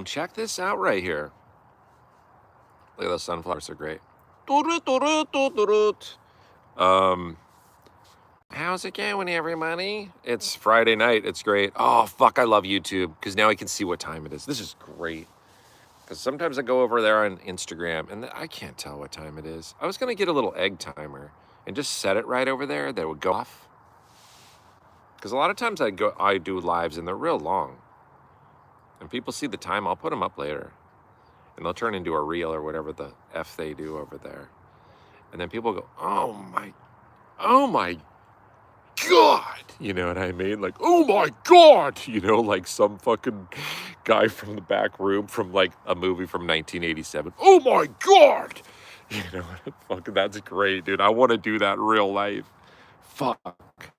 Check this out right here. Look at those sunflowers, they're great. Um, how's it going, everybody? It's Friday night. It's great. Oh, fuck, I love YouTube because now I can see what time it is. This is great. Because sometimes I go over there on Instagram and I can't tell what time it is. I was going to get a little egg timer and just set it right over there that would go off. Because a lot of times I do lives and they're real long. And people see the time, I'll put them up later. And they'll turn into a reel or whatever the F they do over there. And then people go, oh my God. You know what I mean? Like, oh my God. You know, like some fucking guy from the back room from like a movie from 1987. Oh my God. You know, fucking that's great, dude. I want to do that in real life. Fuck.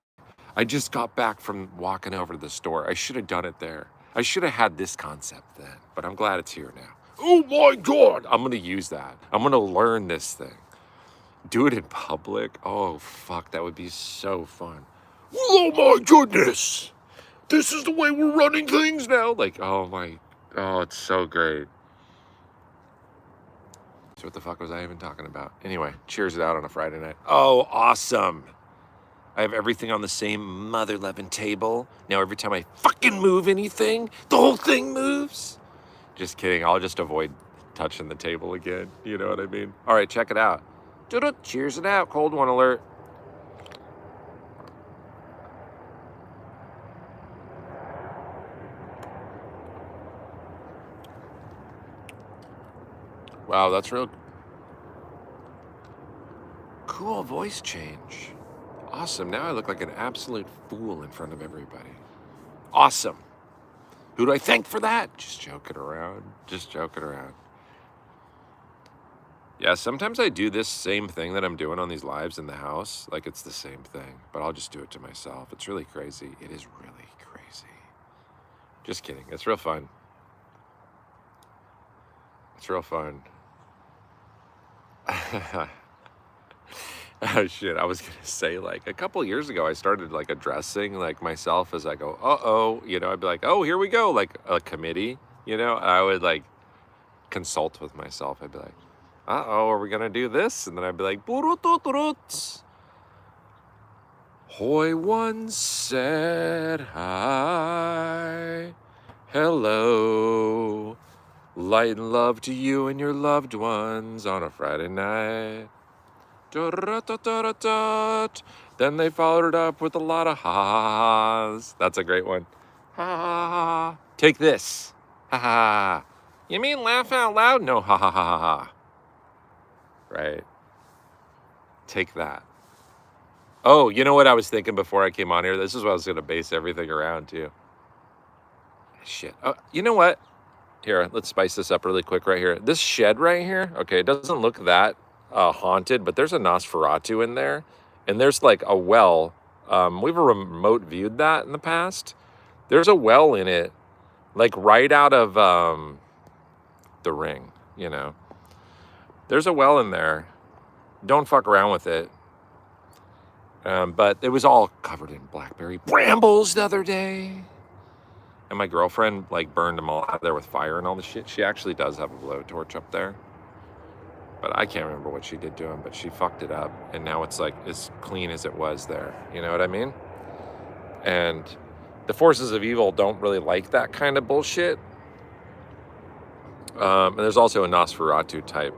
I just got back from walking over to the store. I should have done it there. I should have had this concept then, but I'm glad it's here now. Oh my God. I'm going to use that. I'm going to learn this thing. Do it in public? Oh, fuck. That would be so fun. Oh my goodness. This is the way we're running things now. Like, oh, it's so great. So what the fuck was I even talking about? Anyway, cheers it out on a Friday night. Oh, awesome. I have everything on the same mother-loving table. Now every time I fucking move anything, the whole thing moves. Just kidding. I'll just avoid touching the table again. You know what I mean? All right, check it out. Cheers it out. Cold one alert. Wow, that's real cool voice change. Awesome. Now I look like an absolute fool in front of everybody. Awesome. Who do I thank for that? Just joking around. Just joking around. Yeah, sometimes I do this same thing that I'm doing on these lives in the house. Like it's the same thing, but I'll just do it to myself. It's really crazy. It is really crazy. Just kidding. It's real fun. It's real fun. Oh shit, I was gonna say like a couple years ago I started like addressing like myself as I go, uh-oh, you know, I'd be like, oh, here we go, like a committee, you know, I would like consult with myself. I'd be like, uh-oh, are we gonna do this? And then I'd be like, "Burututut." Hoy once said hi, hello, light and love to you and your loved ones on a Friday night. Then they followed it up with a lot of ha-has. That's a great one. Ha. Take this. Ha ha. You mean laugh out loud? No, ha ha ha ha ha. Right. Take that. Oh, you know what I was thinking before I came on here? This is what I was going to base everything around too. Shit. Oh, you know what? Here, let's spice this up really quick right here. This shed right here, okay, it doesn't look that haunted, but there's a Nosferatu in there, and there's like a well. We've remote viewed that in the past. There's a well in it, like right out of The Ring, you know. There's a well in there. Don't fuck around with it. But it was all covered in blackberry brambles the other day. And my girlfriend like burned them all out there with fire and all the shit. She actually does have a blowtorch up there. But I can't remember what she did to him, but she fucked it up. And now it's like as clean as it was there. You know what I mean? And the forces of evil don't really like that kind of bullshit. And there's also a Nosferatu type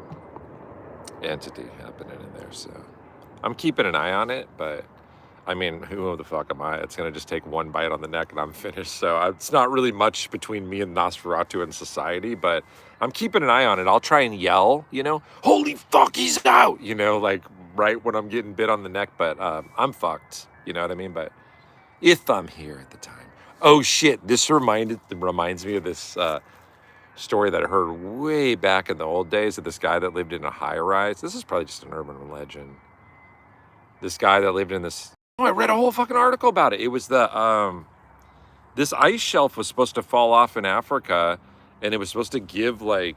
entity happening in there. So I'm keeping an eye on it, but I mean, who the fuck am I? It's going to just take one bite on the neck and I'm finished. So it's not really much between me and Nosferatu and society, but I'm keeping an eye on it. I'll try and yell, you know, holy fuck, he's out, you know, like right when I'm getting bit on the neck, but I'm fucked. You know what I mean? But if I'm here at the time. Oh shit, this reminds me of this story that I heard way back in the old days of this guy that lived in a high rise. This is probably just an urban legend. This guy that lived in this, I read a whole fucking article about it. It was this ice shelf was supposed to fall off in Africa, and it was supposed to give like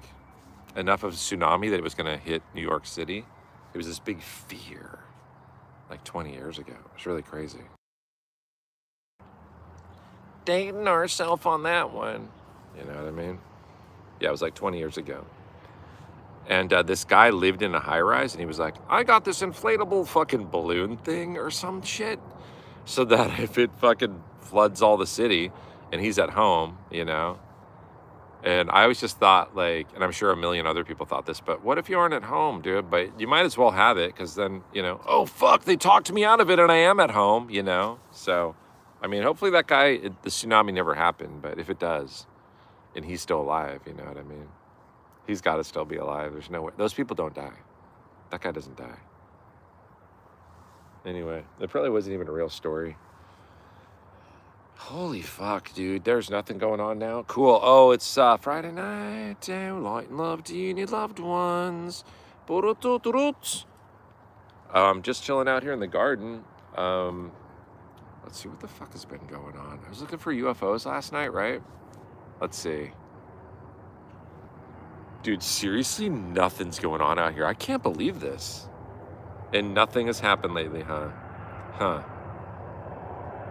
enough of a tsunami that it was going to hit New York City. It was this big fear, like 20 years ago. It was really crazy. Dating ourselves on that one. You know what I mean? Yeah, it was like 20 years ago. And this guy lived in a high rise, and he was like, I got this inflatable fucking balloon thing or some shit, so that if it fucking floods all the city and he's at home, you know. And I always just thought, like, and I'm sure a million other people thought this, but what if you aren't at home, dude? But you might as well have it, because then, you know, oh, fuck, they talked me out of it and I am at home, you know? So, I mean, hopefully that guy, the tsunami never happened, but if it does, and he's still alive, you know what I mean? He's got to still be alive. There's no way. Those people don't die. That guy doesn't die. Anyway, it probably wasn't even a real story. Holy fuck, dude. There's nothing going on now. Cool. Oh, it's Friday night. Light and love. Do you need loved ones? Just chilling out here in the garden. Let's see what the fuck has been going on. I was looking for UFOs last night, right? Let's see. Dude, seriously, nothing's going on out here. I can't believe this. And nothing has happened lately, huh? Huh.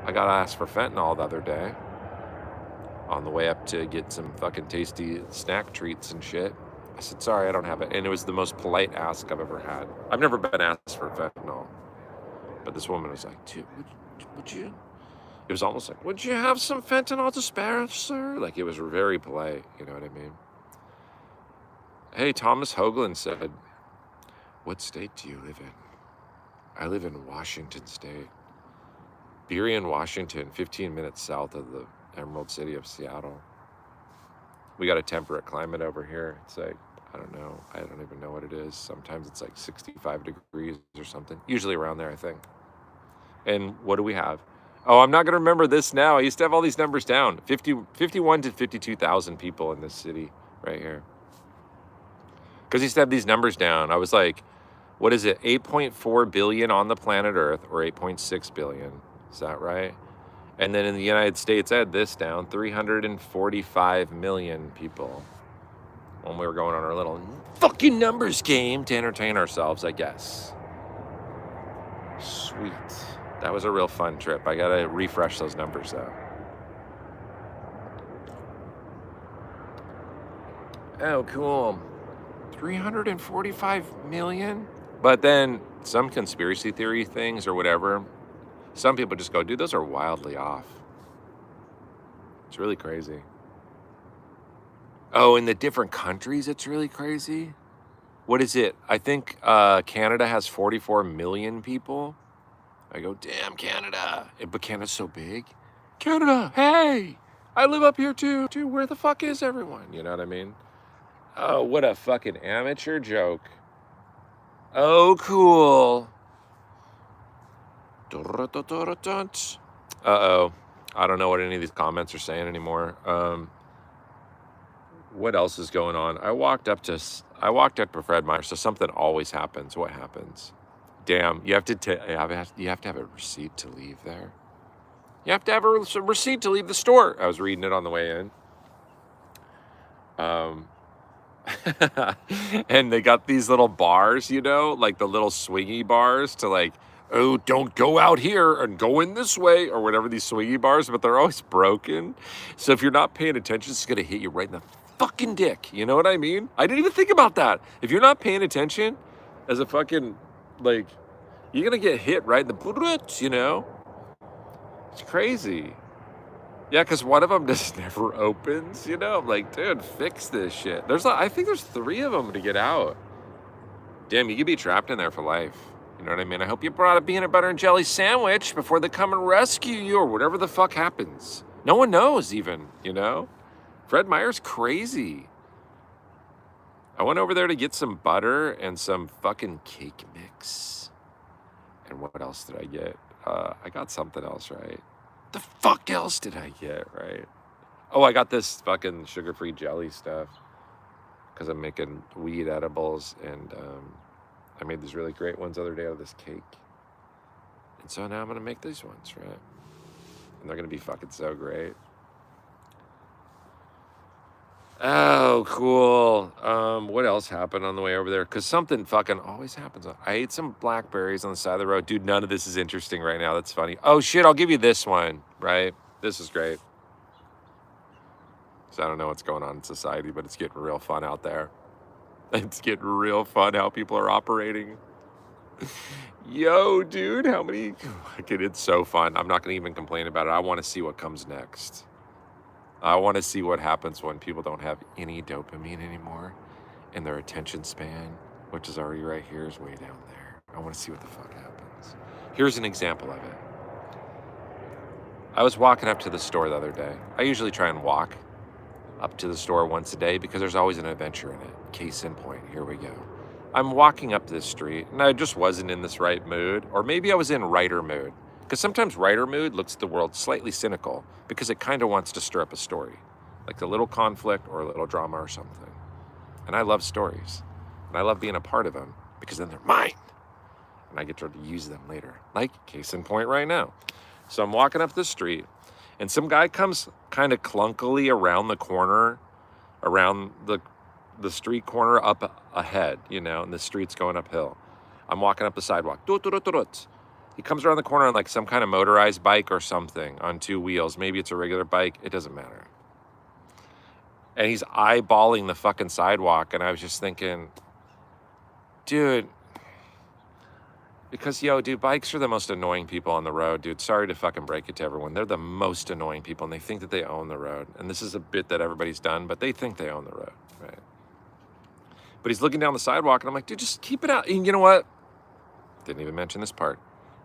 I got asked for fentanyl the other day on the way up to get some fucking tasty snack treats and shit. I said, sorry, I don't have it. And it was the most polite ask I've ever had. I've never been asked for fentanyl. But this woman was like, dude, would you? It was almost like, would you have some fentanyl to spare, sir? Like, it was very polite, you know what I mean? Hey, Thomas Hoagland said, what state do you live in? I live in Washington State. Burien, Washington, 15 minutes south of the Emerald City of Seattle. We got a temperate climate over here. It's like, I don't know. I don't even know what it is. Sometimes it's like 65 degrees or something. Usually around there, I think. And what do we have? Oh, I'm not going to remember this now. I used to have all these numbers down. 51 to 52,000 people in this city right here. Because I used to have these numbers down. I was like, what is it? 8.4 billion on the planet Earth, or 8.6 billion. Is that right? And then in the United States, I had this down, 345 million people. When we were going on our little fucking numbers game to entertain ourselves, I guess. Sweet. That was a real fun trip. I gotta refresh those numbers though. Oh, cool. 345 million? But then some conspiracy theory things or whatever, some people just go, dude, those are wildly off. It's really crazy. Oh, in the different countries, it's really crazy. What is it? I think Canada has 44 million people. I go, damn, Canada. But Canada's so big. Canada, hey, I live up here too. Dude, where the fuck is everyone? You know what I mean? Oh, what a fucking amateur joke. Oh, cool. Uh-oh. I don't know what any of these comments are saying anymore. What else is going on? I walked up to Fred Meyer, so something always happens. What happens? Damn, you have to have a receipt to leave there. You have to have a receipt to leave the store. I was reading it on the way in. And they got these little bars, you know, like the little swingy bars to like, oh, don't go out here and go in this way or whatever, these swingy bars, but they're always broken. So if you're not paying attention, it's going to hit you right in the fucking dick. You know what I mean? I didn't even think about that. If you're not paying attention as a fucking, like, you're going to get hit right in the, you know? It's crazy. Yeah, because one of them just never opens, you know? I'm like, dude, fix this shit. I think there's 3 of them to get out. Damn, you could be trapped in there for life. You know what I mean? I hope you brought a peanut butter and jelly sandwich before they come and rescue you or whatever the fuck happens. No one knows even, you know? Fred Meyer's crazy. I went over there to get some butter and some fucking cake mix. And what else did I get? I got something else, right? The fuck else did I get, right? Oh, I got this fucking sugar-free jelly stuff because I'm making weed edibles, and I made these really great ones the other day out of this cake. And so now I'm going to make these ones, right? And they're going to be fucking so great. Oh, cool. What else happened on the way over there? Because something fucking always happens. I ate some blackberries on the side of the road. Dude, none of this is interesting right now. That's funny. Oh, shit, I'll give you this one, right? This is great. I don't know what's going on in society, but it's getting real fun out there. It's getting real fun how people are operating. Yo, dude, how many? It's so fun. I'm not going to even complain about it. I want to see what comes next. I want to see what happens when people don't have any dopamine anymore and their attention span, which is already right here, is way down there. I want to see what the fuck happens. Here's an example of it. I was walking up to the store the other day. I usually try and walk up to the store once a day because there's always an adventure in it. Case in point, here we go. I'm walking up this street and I just wasn't in this right mood, or maybe I was in writer mood, because sometimes writer mood looks at the world slightly cynical because it kind of wants to stir up a story, like a little conflict or a little drama or something. And I love stories and I love being a part of them because then they're mine and I get to use them later, like case in point right now. So I'm walking up the street and some guy comes kind of clunkily around the corner, around the street corner up ahead, you know, and the street's going uphill. I'm walking up the sidewalk. He comes around the corner on like some kind of motorized bike or something on two wheels. Maybe it's a regular bike. It doesn't matter. And he's eyeballing the fucking sidewalk. And I was just thinking, dude, because, dude, bikes are the most annoying people on the road, dude. Sorry to fucking break it to everyone. They're the most annoying people, and they think that they own the road. And this is a bit that everybody's done, but they think they own the road, right? But he's looking down the sidewalk, and I'm like, dude, just keep it out. And you know what? Didn't even mention this part.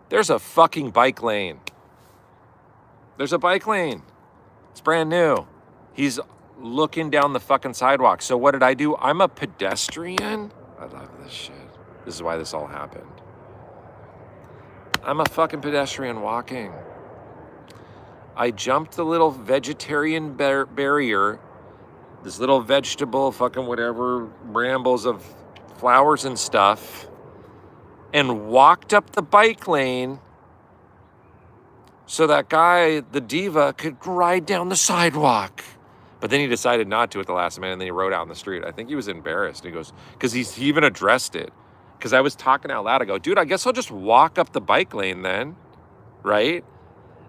There's a fucking bike lane. There's a bike lane. It's brand new. He's looking down the fucking sidewalk. So what did I do? I'm a pedestrian. I love this shit. This is why this all happened. I'm a fucking pedestrian walking. I jumped the little vegetarian barrier, this little vegetable fucking whatever, brambles of flowers and stuff, and walked up the bike lane so that guy, the diva, could ride down the sidewalk. But then he decided not to at the last minute, and then he rode out in the street. I think he was embarrassed. He goes, because he even addressed it. Because I was talking out loud. I go, dude, I guess I'll just walk up the bike lane then, right?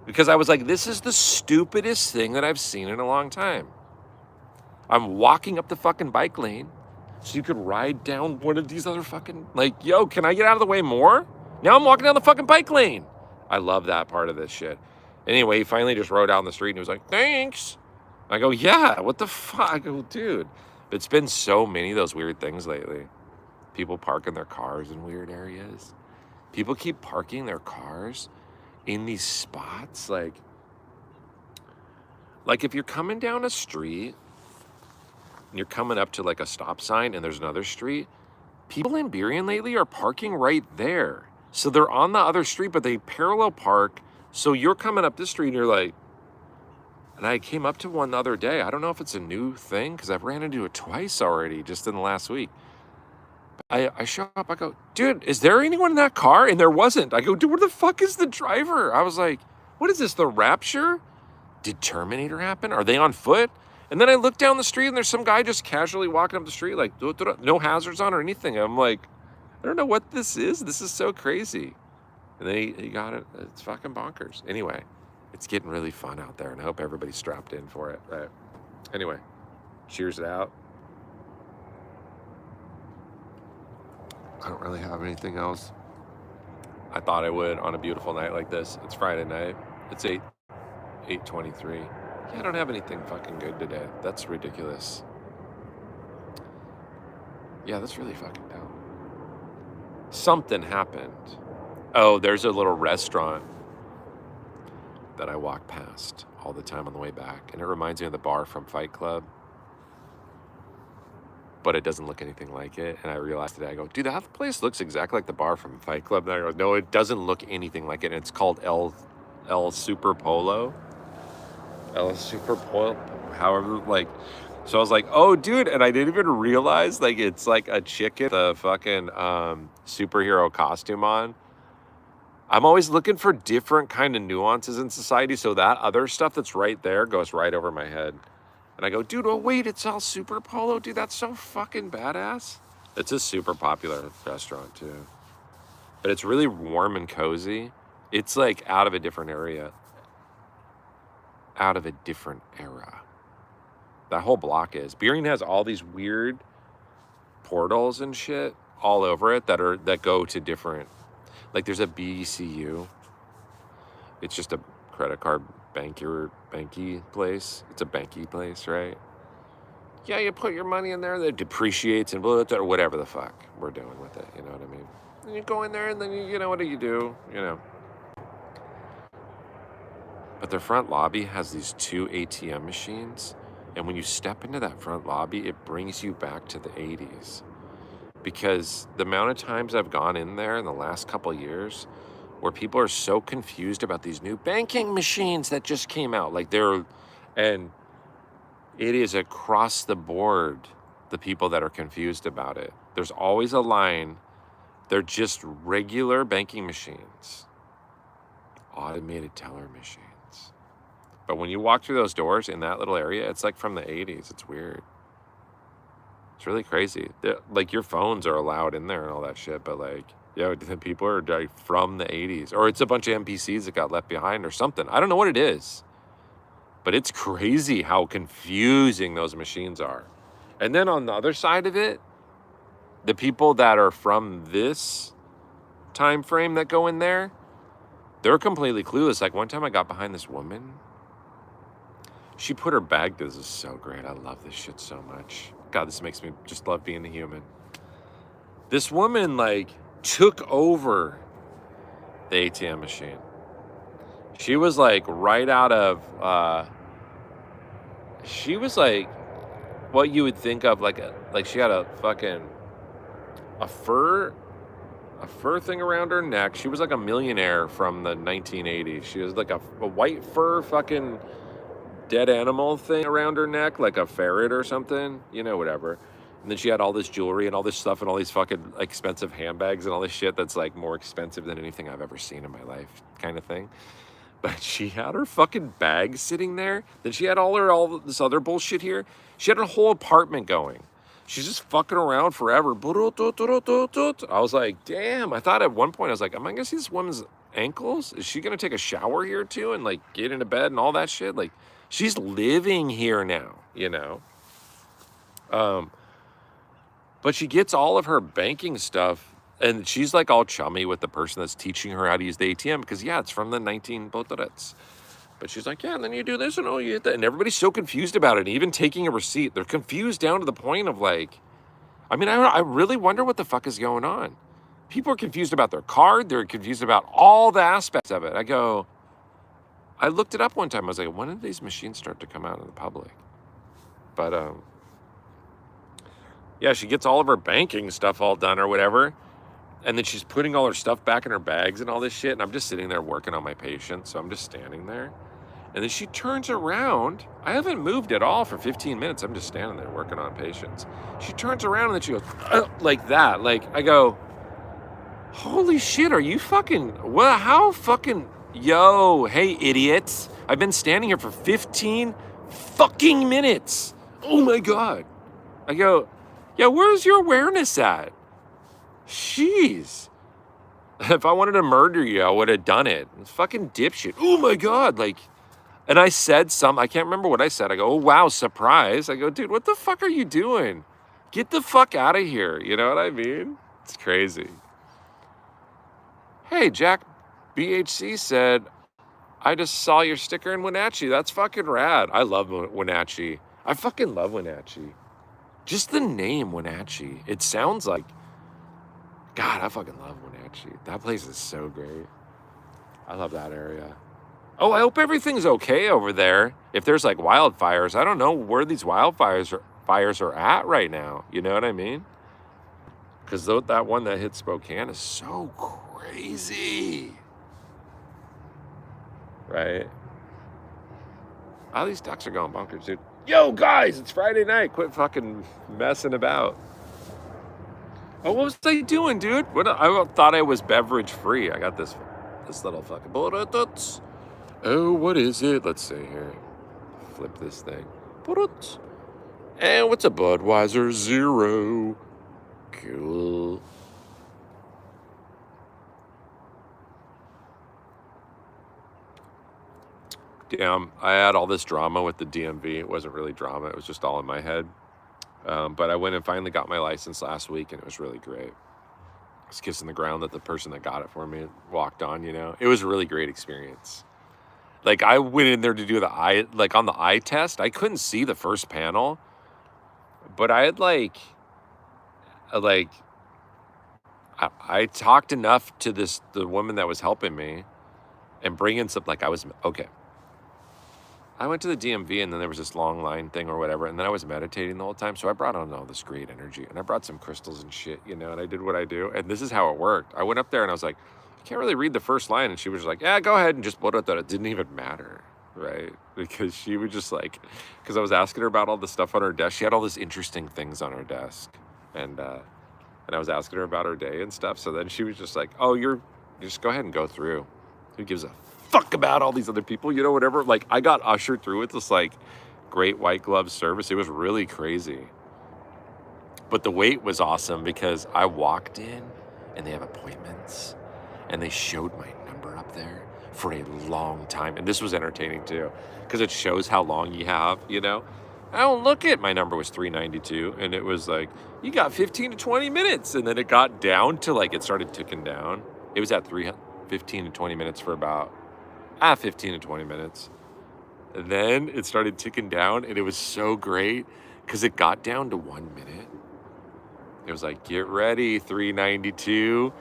Because I was like, this is the stupidest thing that I've seen in a long time. I'm walking up the fucking bike lane so you could ride down one of these other fucking, like, yo, can I get out of the way more? Now I'm walking down the fucking bike lane. I love that part of this shit. Anyway, he finally just rode out in the street and he was like, thanks. I go, yeah, what the fuck? I go, dude. It's been so many of those weird things lately. People parking their cars in weird areas. People keep parking their cars in these spots. Like if you're coming down a street and you're coming up to like a stop sign and there's another street, people in Burien lately are parking right there. So they're on the other street, but they parallel park. So you're coming up this street and you're like, and I came up to one the other day. I don't know if it's a new thing because I've ran into it twice already just in the last week. I show up, I go, dude, is there anyone in that car? And there wasn't. I go, dude, where the fuck is the driver? I was like, what is this, the Rapture? Did Terminator happen? Are they on foot? And then I look down the street and there's some guy just casually walking up the street, like, no hazards on or anything. I'm like, I don't know what this is. This is so crazy. And then he got it. It's fucking bonkers. Anyway, it's getting really fun out there, and I hope everybody's strapped in for it. Right? Anyway, cheers it out. I don't really have anything else. I thought I would on a beautiful night like this. It's Friday night. It's 8:23. Yeah, I don't have anything fucking good today. That's ridiculous. Yeah, that's really fucking dumb. Something happened. Oh, there's a little restaurant that I walk past all the time on the way back, and it reminds me of the bar from Fight Club. But it doesn't look anything like it. And I realized today, I go, dude, that place looks exactly like the bar from Fight Club. And I go, no, it doesn't look anything like it. And it's called El Super Pollo. El Super Pollo, however, like, so I was like, oh, dude. And I didn't even realize, like, it's like a chicken, the fucking superhero costume on. I'm always looking for different kind of nuances in society. So that other stuff that's right there goes right over my head. And I go, dude, oh, wait, it's El Super Pollo. Dude, that's so fucking badass. It's a super popular restaurant, too. But it's really warm and cozy. It's like out of a different area. Out of a different era. That whole block is. Beering has all these weird portals and shit all over it that go to different, like there's a BCU. It's just a credit card banky place. It's a banky place, right? Yeah, you put your money in there, that depreciates and blah, blah, blah, or whatever the fuck we're doing with it. You know what I mean? And you go in there and then you know, what do? You know. But their front lobby has these 2 ATM machines. And when you step into that front lobby, it brings you back to the 80s. Because the amount of times I've gone in there in the last couple of years where people are so confused about these new banking machines that just came out. And it is across the board, the people that are confused about it. There's always a line. They're just regular banking machines, automated teller machines. But when you walk through those doors in that little area, it's like from the 80s. It's weird. It's really crazy. Like your phones are allowed in there and all that shit, but like, the people are like from the 80s, or it's a bunch of NPCs that got left behind or something. I don't know what it is, but it's crazy how confusing those machines are. And then on the other side of it, the people that are from this time frame that go in there, they're completely clueless. Like one time I got behind this woman. She put her bag, this is so great. I love this shit so much. God, this makes me just love being a human. This woman like took over the ATM machine. She was like right out of, she was like what you would think of like she had a fucking, a fur thing around her neck. She was like a millionaire from the 1980s. She was like a white fur fucking dead animal thing around her neck, like a ferret or something, whatever. And then she had all this jewelry and all this stuff and all these fucking expensive handbags and all this shit that's like more expensive than anything I've ever seen in my life, kind of thing. But she had her fucking bag sitting there. Then she had all this other bullshit here. She had a whole apartment going. She's just fucking around forever. I was like, damn. I thought at one point, I was like, am I gonna see this woman's ankles? Is she gonna take a shower here too and like get into bed and all that shit? Like, she's living here now, But she gets all of her banking stuff, and she's like all chummy with the person that's teaching her how to use the ATM because, it's from the 1900s. But she's like, and then you do this and you hit that. And everybody's so confused about it. Even taking a receipt, they're confused down to the point of like, I really wonder what the fuck is going on. People are confused about their card. They're confused about all the aspects of it. I looked it up one time. I was like, when did these machines start to come out in the public? But, she gets all of her banking stuff all done or whatever. And then she's putting all her stuff back in her bags and all this shit. And I'm just sitting there working on my patient. So I'm just standing there. And then she turns around. I haven't moved at all for 15 minutes. I'm just standing there working on patients. She turns around and then she goes, like that. Like, I go, holy shit, are you fucking, well, how fucking, yo, hey, idiots. I've been standing here for 15 fucking minutes. Oh my God. I go, where's your awareness at? Jeez. If I wanted to murder you, I would have done it. It's fucking dipshit. Oh my God. Like, and I said I can't remember what I said. I go, oh wow, surprise. I go, dude, what the fuck are you doing? Get the fuck out of here. You know what I mean? It's crazy. Hey, Jack BHC said, I just saw your sticker in Wenatchee. That's fucking rad. I love Wenatchee. I fucking love Wenatchee. Just the name Wenatchee. It sounds like, God, I fucking love Wenatchee. That place is so great. I love that area. Oh, I hope everything's okay over there. If there's like wildfires, I don't know where these fires are at right now. You know what I mean? Because that one that hit Spokane is so crazy. Right? All these ducks are going bonkers, dude. Yo, guys, it's Friday night. Quit fucking messing about. Oh, what was I doing, dude? I thought I was beverage free. I got this little fucking. Oh, what is it? Let's see here. Flip this thing. And what's a Budweiser Zero? Cool. Damn, I had all this drama with the DMV. It wasn't really drama. It was just all in my head. But I went and finally got my license last week, and it was really great. I was kissing the ground that the person that got it for me walked on, you know? It was a really great experience. Like, I went in there to do the eye, like, on the eye test. I couldn't see the first panel, but I had, like, I talked enough to the woman that was helping me and bringing some, like, okay. I went to the DMV, and then there was this long line thing or whatever, and then I was meditating the whole time, so I brought on all this great energy, and I brought some crystals and shit, you know, and I did what I do, and this is how it worked. I went up there, and I was like, I can't really read the first line, and she was like, yeah, go ahead, and just what it didn't even matter, right? Because she was just like, because I was asking her about all the stuff on her desk. She had all these interesting things on her desk, and I was asking her about her day and stuff, so then she was just like, oh, you just go ahead and go through. Who gives a fuck about all these other people, you know, whatever. Like, I got ushered through with this, like, great white glove service. It was really crazy. But the wait was awesome because I walked in and they have appointments and they showed my number up there for a long time. And this was entertaining too because it shows how long you have, you know. I don't look at my number was 392 and it was like, you got 15 to 20 minutes. And then it got down to like, it started ticking down. It was at 15 to 20 minutes for about 15 to 20 minutes. And then it started ticking down and it was so great because it got down to 1 minute. It was like, get ready, 392,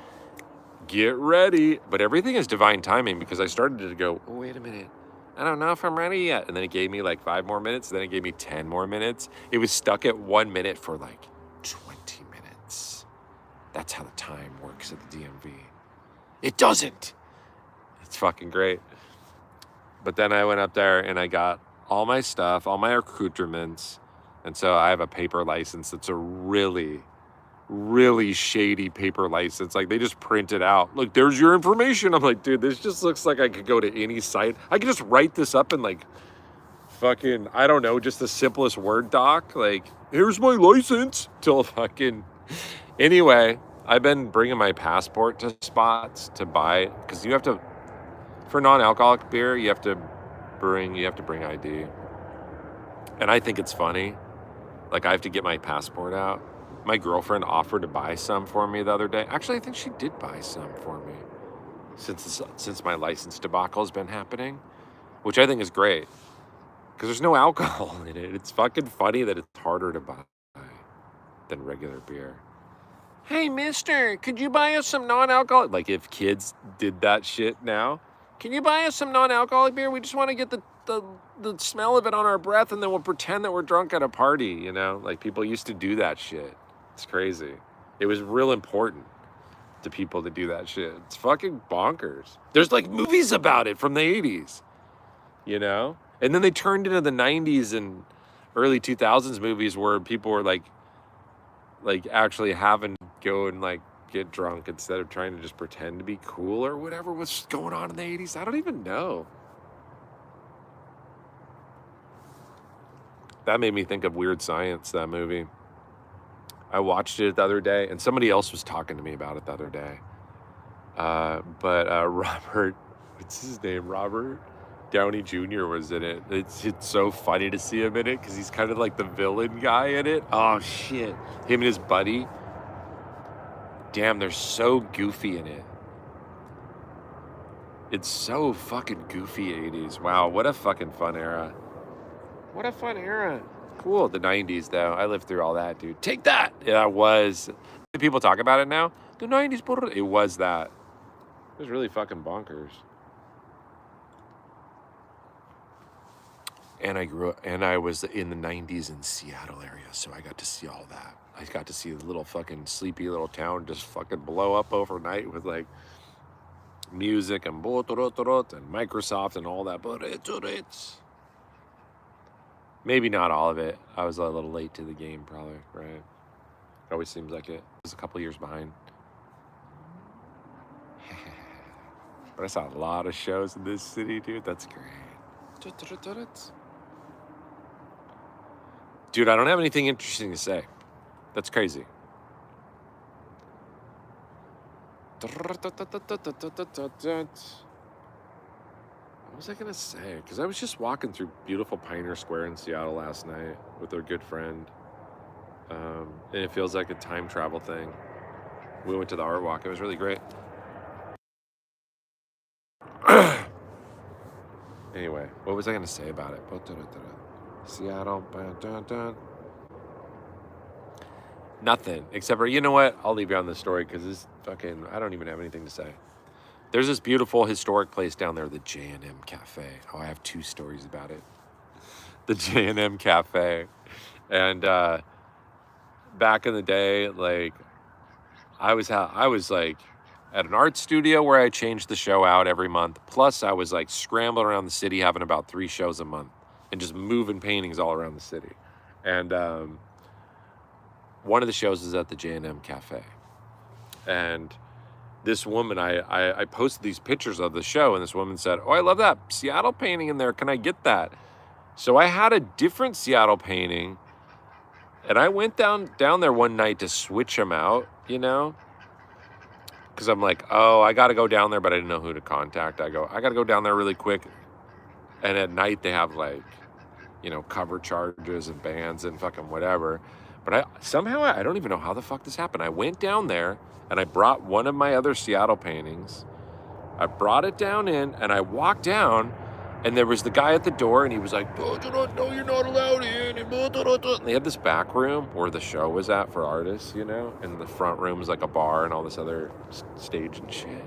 get ready. But everything is divine timing because I started to go, oh, wait a minute. I don't know if I'm ready yet. And then it gave me like 5 more minutes. Then it gave me 10 more minutes. It was stuck at 1 minute for like 20 minutes. That's how the time works at the DMV. It doesn't. It's fucking great. But then I went up there and I got all my stuff, all my accoutrements. And so I have a paper license that's a really, really shady paper license. Like, they just print it out. Look, there's your information. I'm like, dude, this just looks like I could go to any site. I could just write this up in like fucking, I don't know, just the simplest Word doc. Like, here's my license. Till fucking, anyway, I've been bringing my passport to spots to buy, because you have to, for non-alcoholic beer, you have to bring ID. And I think it's funny. Like, I have to get my passport out. My girlfriend offered to buy some for me the other day. Actually, I think she did buy some for me since my license debacle has been happening, which I think is great because there's no alcohol in it. It's fucking funny that it's harder to buy than regular beer. Hey, mister, could you buy us some non-alcoholic? Like, if kids did that shit now, can you buy us some non-alcoholic beer? We just want to get the smell of it on our breath, and then we'll pretend that we're drunk at a party, you know? Like, people used to do that shit. It's crazy. It was real important to people to do that shit. It's fucking bonkers. There's, like, movies about it from the 80s, you know? And then they turned into the 90s and early 2000s movies where people were, like actually having to go and, like, get drunk instead of trying to just pretend to be cool or whatever was going on in the 80s. I don't even know. That made me think of Weird Science, that movie. I watched it the other day, and somebody else was talking to me about it the other day. But Robert, what's his name? Robert Downey Jr. was in it. It's so funny to see him in it because he's kind of like the villain guy in it. Oh, shit. Him and his buddy. Damn, they're so goofy in it. It's so fucking goofy 80s. Wow, what a fucking fun era. What a fun era. Cool, the 90s, though. I lived through all that, dude. Take that! Yeah, it was. People talk about it now. The 90s, it was that. It was really fucking bonkers. And I was in the 90s in Seattle area, so I got to see all that. I got to see the little fucking sleepy little town just fucking blow up overnight with, like, music and Microsoft and all that. But it's maybe not all of it. I was a little late to the game, probably, right? It always seems like it. I was a couple years behind. But I saw a lot of shows in this city, dude. That's great. Dude, I don't have anything interesting to say. That's crazy. What was I gonna say? Because I was just walking through beautiful Pioneer Square in Seattle last night with a good friend, and it feels like a time travel thing. We went to the art walk. It was really great. Anyway, what was I gonna say about it? Seattle. Nothing. Except for, you know what? I'll leave you on this story because this fucking, I don't even have anything to say. There's this beautiful historic place down there, the J&M Cafe. Oh, I have 2 stories about it. The J&M Cafe. And back in the day, like, I was like at an art studio where I changed the show out every month. Plus, I was like scrambling around the city, having about 3 shows a month and just moving paintings all around the city. And one of the shows is at the J&M Cafe. And this woman, I posted these pictures of the show, and this woman said, "Oh, I love that Seattle painting in there. Can I get that?" So I had a different Seattle painting, and I went down there one night to switch them out, you know, because I'm like, oh, I got to go down there, but I didn't know who to contact. I got to go down there really quick. And at night they have like, you know, cover charges and bans and fucking whatever. But I don't even know how the fuck this happened. I went down there and I brought one of my other Seattle paintings. I brought it down in and I walked down and there was the guy at the door and he was like, "No, you're not allowed in." And they had this back room where the show was at for artists, you know, and the front room was like a bar and all this other stage and shit.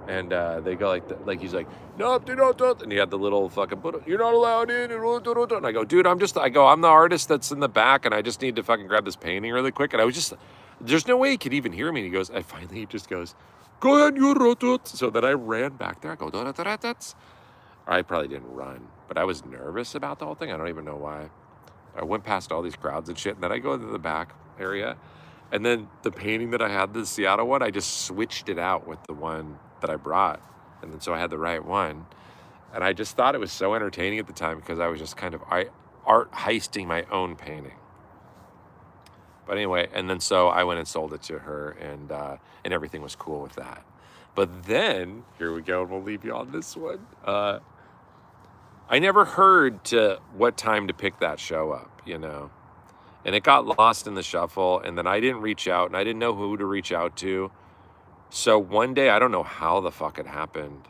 And they go like he's like, "No, and he had the little fucking, "You're not allowed in." And I go, "Dude, I'm the artist that's in the back and I just need to fucking grab this painting really quick." And I was just, there's no way he could even hear me. And he goes, he just goes, "Go ahead, you." So then I ran back there. I go, I probably didn't run, but I was nervous about the whole thing. I don't even know why. I went past all these crowds and shit, and then I go into the back area, and then the painting that I had, the Seattle one, I just switched it out with the one that I brought, and then so I had the right one, and I just thought it was so entertaining at the time because I was just kind of art heisting my own painting. But anyway, and then so I went and sold it to her, and everything was cool with that. But then, here we go, and we'll leave you on this one. I never heard to what time to pick that show up, you know. And it got lost in the shuffle, and then I didn't reach out, and I didn't know who to reach out to. So one day, I don't know how the fuck it happened,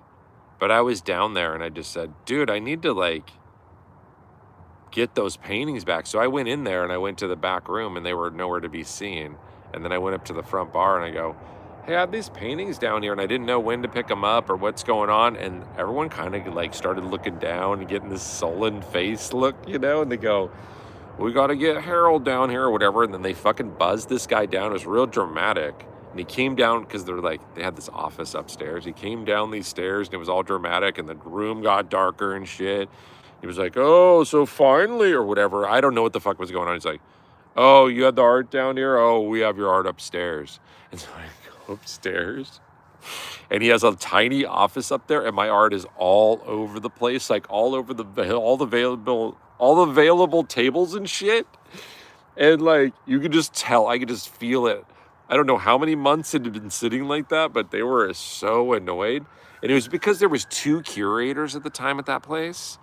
but I was down there, and I just said, "Dude, I need to, like, get those paintings back." So I went in there, and I went to the back room, and they were nowhere to be seen. And then I went up to the front bar, and I go, "Hey, I have these paintings down here, and I didn't know when to pick them up or what's going on." And everyone kind of like started looking down and getting this sullen face look, you know, and they go, "We got to get Harold down here," or whatever. And then they fucking buzzed this guy down. It was real dramatic. And he came down because they had this office upstairs. He came down these stairs and it was all dramatic and the room got darker and shit. He was like, "Oh, so finally," or whatever. I don't know what the fuck was going on. He's like, "Oh, you had the art down here? Oh, we have your art upstairs." And so I go upstairs, and he has a tiny office up there, and my art is all over the place, like all over all the available tables and shit. And like you could just tell, I could just feel it. I don't know how many months it had been sitting like that, but they were so annoyed. And it was because there was 2 curators at the time at that place.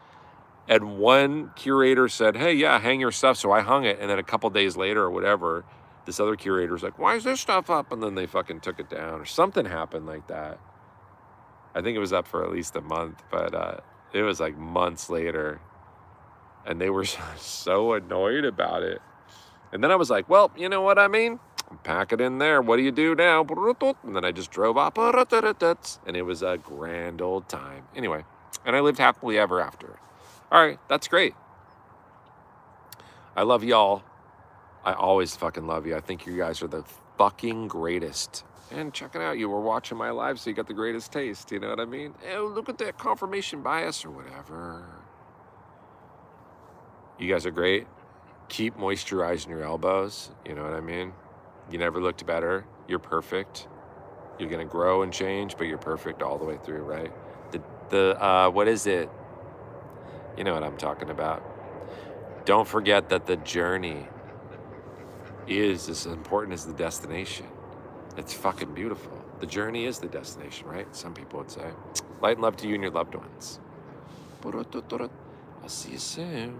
And one curator said, "Hey, yeah, hang your stuff." So I hung it. And then a couple days later or whatever, this other curator's like, "Why is this stuff up?" And then they fucking took it down or something happened like that. I think it was up for at least a month, but it was like months later. And they were so annoyed about it. And then I was like, "Well, you know what I mean? Pack it in there. What do you do now?" And then I just drove up. And it was a grand old time. Anyway, and I lived happily ever after. All right, that's great. I love y'all. I always fucking love you. I think you guys are the fucking greatest. And check it out. You were watching my live, so you got the greatest taste. You know what I mean? Oh, look at that confirmation bias or whatever. You guys are great. Keep moisturizing your elbows. You know what I mean? You never looked better. You're perfect. You're going to grow and change, but you're perfect all the way through, right? What is it? You know what I'm talking about. Don't forget that the journey is as important as the destination. It's fucking beautiful. The journey is the destination, right? Some people would say. Light and love to you and your loved ones. I'll see you soon.